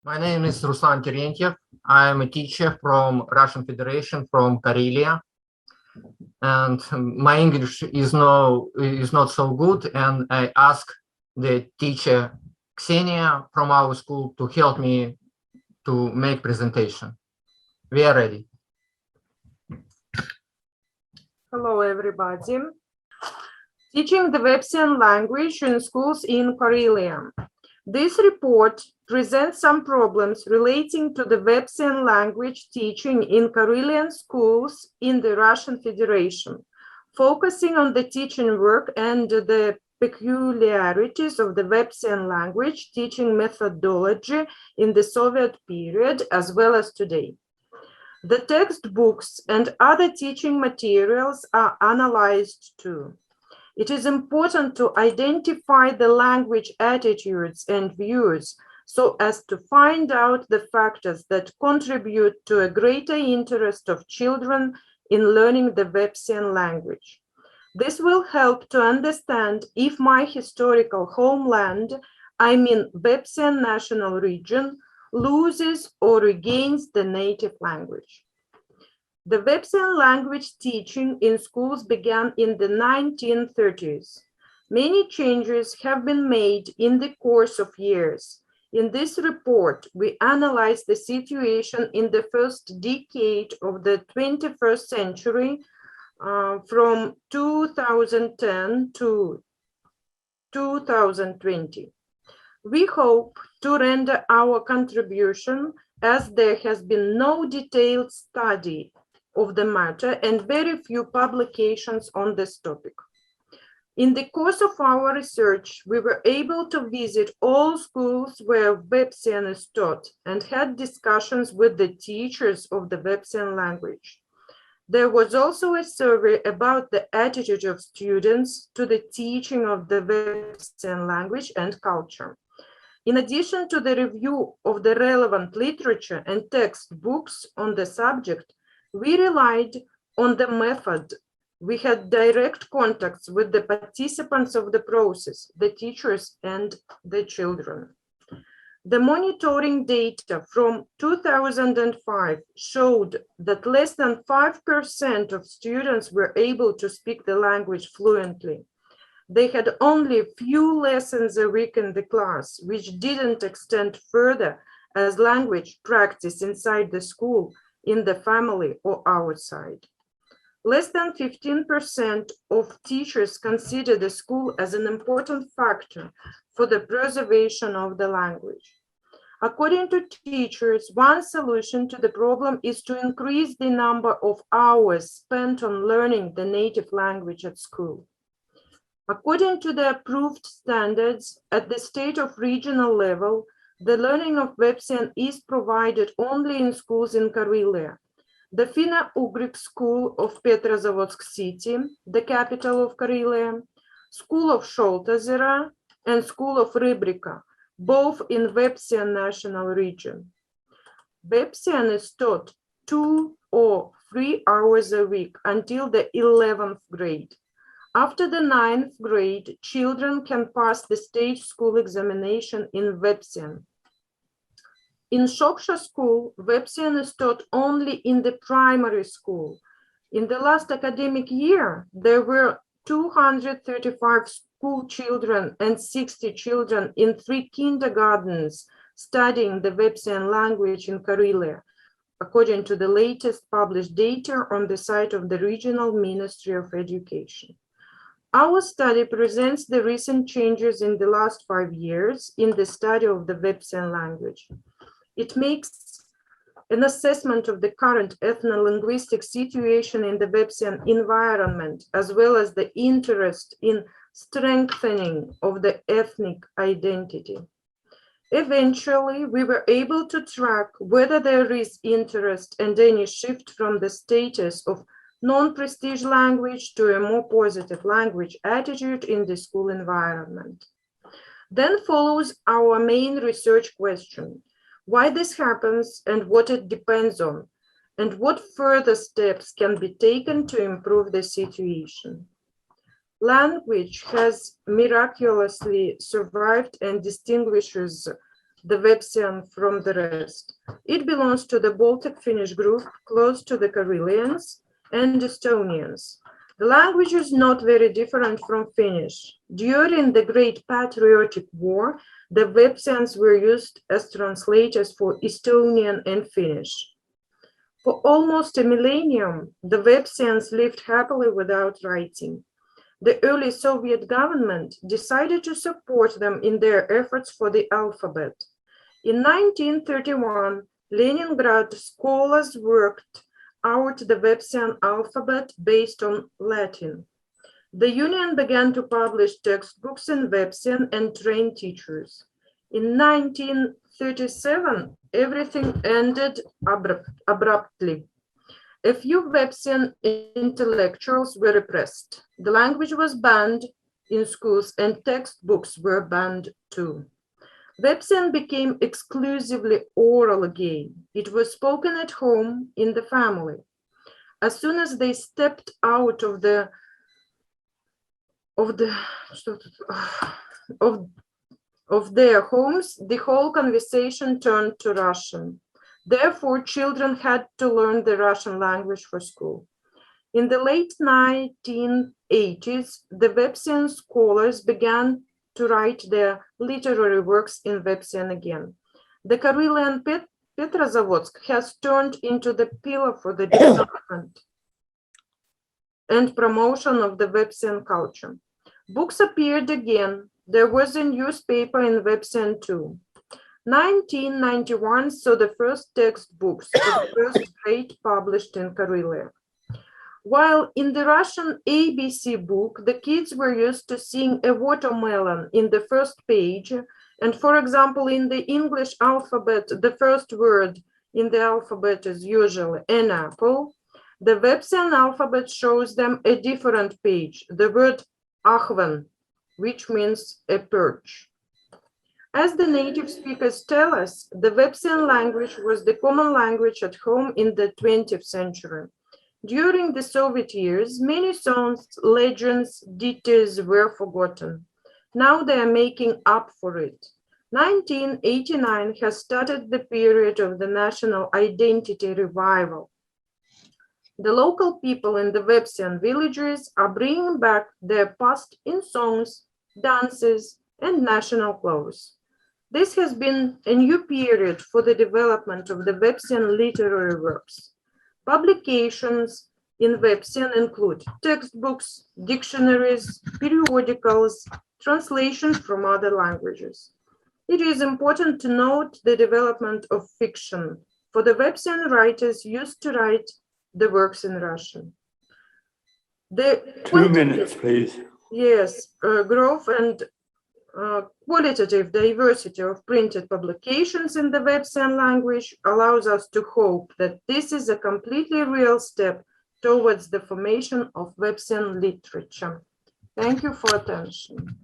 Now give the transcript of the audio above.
My name is Ruslan Terentev. I am a teacher from Russian Federation, from Karelia, and my English is not so good. And I asked the teacher Ksenia from our school to help me to make presentation. We are ready. Hello, everybody. Teaching the Vepsian language in schools in Karelia. This report presents some problems relating to the Vepsian language teaching in Karelian schools in the Russian Federation, focusing on the teaching work and the peculiarities of the Vepsian language teaching methodology in the Soviet period as well as today. The textbooks and other teaching materials are analyzed too. It is important to identify the language attitudes and views so as to find out the factors that contribute to a greater interest of children in learning the Vepsian language. This will help to understand if my historical homeland, I mean Vepsian national region, loses or regains the native language. The Vepsian language teaching in schools began in the 1930s. Many changes have been made in the course of years. In this report, we analyze the situation in the first decade of the 21st century from 2010 to 2020. We hope to render our contribution as there has been no detailed study of the matter and very few publications on this topic. In the course of our research, we were able to visit all schools where Vepsian is taught and had discussions with the teachers of the Vepsian language. There was also a survey about the attitude of students to the teaching of the Vepsian language and culture. In addition to the review of the relevant literature and textbooks on the subject, we relied on the method. We had direct contacts with the participants of the process, the teachers and the children. The monitoring data from 2005 showed that less than 5% of students were able to speak the language fluently. They had only few lessons a week in the class, which didn't extend further as language practice inside the school, in the family or outside. Less than 15% of teachers consider the school as an important factor for the preservation of the language. According to teachers, one solution to the problem is to increase the number of hours spent on learning the native language at school. According to the approved standards at the state of regional level, the learning of Vepsian is provided only in schools in Karelia. The Finno-Ugric School of Petrozavodsk City, the capital of Karelia, School of Sholtazera, and School of Rybrika, both in Vepsian national region. Vepsian is taught 2 or 3 hours a week until the 11th grade. After the 9th grade, children can pass the state school examination in Vepsian. In Shoksha school, Vepsian is taught only in the primary school. In the last academic year, there were 235 school children and 60 children in 3 kindergartens studying the Vepsian language in Karelia, according to the latest published data on the site of the Regional Ministry of Education. Our study presents the recent changes in the last 5 years in the study of the Vepsian language. It makes an assessment of the current ethno-linguistic situation in the Vepsian environment, as well as the interest in strengthening of the ethnic identity. Eventually, we were able to track whether there is interest and any shift from the status of non-prestige language to a more positive language attitude in the school environment. Then follows our main research question: why this happens and what it depends on, and what further steps can be taken to improve the situation. Language has miraculously survived and distinguishes the Vepsian from the rest. It belongs to the Baltic Finnish group, close to the Karelians and Estonians. The language is not very different from Finnish. During the Great Patriotic War, the Vepsians were used as translators for Estonian and Finnish. For almost a millennium, the Vepsians lived happily without writing. The early Soviet government decided to support them in their efforts for the alphabet. In 1931, Leningrad scholars worked out the Vepsian alphabet based on Latin. The union began to publish textbooks in Vepsian and train teachers. In 1937, everything ended abruptly. A few Vepsian intellectuals were repressed. The language was banned in schools and textbooks were banned too. Vepsian became exclusively oral again. It was spoken at home in the family. As soon as they stepped out of their homes, the whole conversation turned to Russian. Therefore, children had to learn the Russian language for school. In the late 1980s, the Vepsian scholars began to write their literary works in Vepsian again. The Karelian Petrozavodsk has turned into the pillar for the development and promotion of the Vepsian culture. Books appeared again. There was a newspaper in Vepsian too. 1991 saw the first textbooks of the first grade published in Karelia. While in the Russian ABC book, the kids were used to seeing a watermelon in the first page, and for example, in the English alphabet, the first word in the alphabet is usually an apple. The Vepsian alphabet shows them a different page, the word ahvan, which means a perch. As the native speakers tell us, the Vepsian language was the common language at home in the 20th century. During the Soviet years, many songs, legends, ditties were forgotten. Now they are making up for it. 1989 has started the period of the national identity revival. The local people in the Vepsian villages are bringing back their past in songs, dances, and national clothes. This has been a new period for the development of the Vepsian literary works. Publications in Vepsian include textbooks, dictionaries, periodicals, translations from other languages. It is important to note the development of fiction, for the Vepsian writers used to write the works in Russian. 2 minutes, please. Yes, growth and qualitative diversity of printed publications in the Vepsian language allows us to hope that this is a completely real step towards the formation of Vepsian literature. Thank you for attention.